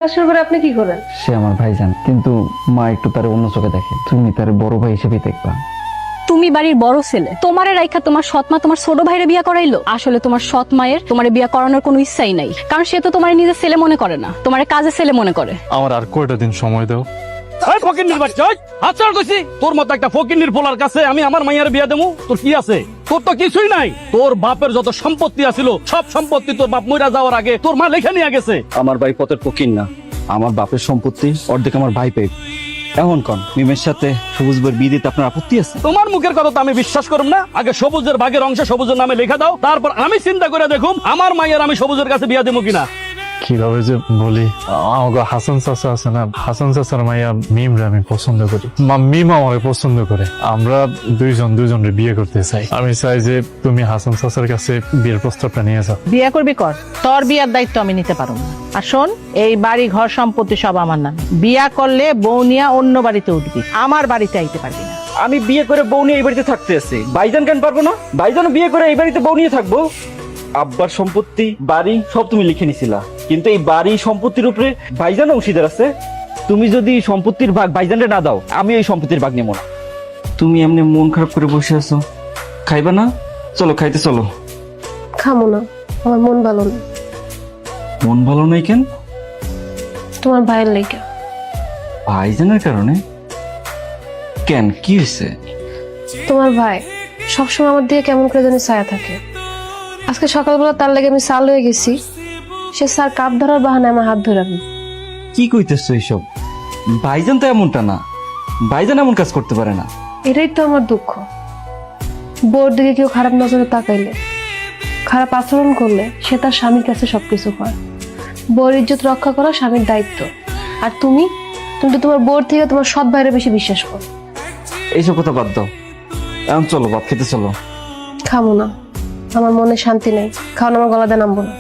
শাশুড়ি করে আপনি কি করেন? সে আমার ভাইজান, কিন্তু মা একটু তার অন্য চোখে দেখে। তুমি তার বড় ভাই হিসেবে দেখবা। তুমি বাড়ির বড় ছেলে, তোমারে রাইখা তোমার সৎ মা তোমার ছোট ভাইরে বিয়া করাইলো। আসলে তোমার সৎ মায়ের তোমারে বিয়া করানোর কোনো ইচ্ছাই নাই, কারণ সে তো তোমার নিজের ছেলে মনে করে না, তোমার কাজের ছেলে মনে করে। আমার আর কয়টা দিন সময় দাও। ফকিন্নির বাচ্চা, হাতছাড় কইছি। তোর মতো একটা ফকিন্নির পোলার কাছে আমি আমার মাইয়ার বিয়া দেবো? তোর কি আছে? তোর তো কিছুই নাই। তোর বাপের যত সম্পত্তি আছিল সব সম্পত্তি তোর বাপ মইরা যাওয়ার আগে তোর মা লেখা নিয়ে গেছে। আমার ভাই পথের ফকির না, আমার বাপের সম্পত্তি অর্ধেক আমার ভাই পেয়ে। এখন কন মিমের সাথে সবুজ বইয়ের বিয়ে দিতে আপনার আপত্তি আছে? তোমার মুখের কথা তো আমি বিশ্বাস করব না। আগে সবুজের ভাগের অংশ সবুজের নামে লেখা দাও, তারপর আমি চিন্তা করে দেখুম আমার মাইয়ার আমি সবুজের কাছে বিয়া দেবো কিনা। কিভাবে যে বলি, আমাকে হাসান চাচা আছে না, হাসান চাচার মাইয়া মিমরে আমি পছন্দ করি, মিম আমাকে পছন্দ করে। আমরা দুজনের বিয়ে করতে চাই। আমি চাই যে তুমি হাসান চাচার কাছে বিয়ের প্রস্তাবটা নিয়ে যাও। বিয়ে করবি কর, তোর বিয়ার দায়িত্ব আমি নিতে পারবো না। আর শোন, এই বাড়ি ঘর সম্পত্তি সব আমার নামে। বিয়া করলে বউ নিয়া অন্য বাড়িতে উঠবি, আমার বাড়িতে আইতে পারবি না। আমি বিয়ে করে বউ নিয়ে এই বাড়িতে থাকতে আছি, ভাইজান কেন পারবো না? ভাইজান বিয়ে করে এই বাড়িতে বউ নিয়ে থাকবো। আব্বার সম্পত্তি বাড়ি সব তুমি লিখে নিছিলা, কিন্তু এই বাড়ি সম্পত্তির উপরে ভাইজান অংশীদার আছে। তুমি যদি সম্পত্তির ভাগ ভাইজানরে না দাও, আমি এই সম্পত্তির ভাগ নেবো না। তুমি এমনি মন খারাপ করে বসে আছো, খাইবা না? চলো খাইতে চলো। খামো না, আমার মন ভালো না। মন ভালো নাই কেন? তোমার ভাইয়ের লেগে। ভাইজানের কারণে? কেন, কি হয়েছে? তোমার ভাই সবসময় আমার দিকে কেমন করে জানি ছায়া থাকে। আজকে সকালবেলা তার লেগে আমি সাল হয়ে গেছি, সে স্যার কাপ ধরার বাহানায় আমার হাত ধরে রাখবে। কি কইতেছো এইসব? ভাইজান তো এমনটা না, ভাইজান এমন কাজ করতে পারে না। এটাই তো আমার দুঃখ। বউর দিকে কেউ খারাপ নজরে তাকাইলে, খারাপ আচরণ করলে সে তার স্বামীর কাছে সবকিছু করে। বউর ইজ্জত রক্ষা করা স্বামীর দায়িত্ব। আর তুমি তো তোমার বউর থেকে তোমার সৎ ভাইয়ের বেশি বিশ্বাস করো। এইসব কথা বাদ দাও, এখন চলো ভাত খেতে চলো। খামো না, আমার মনে শান্তি নেই। খাওয়ানো আমার গলাতে নামবো না।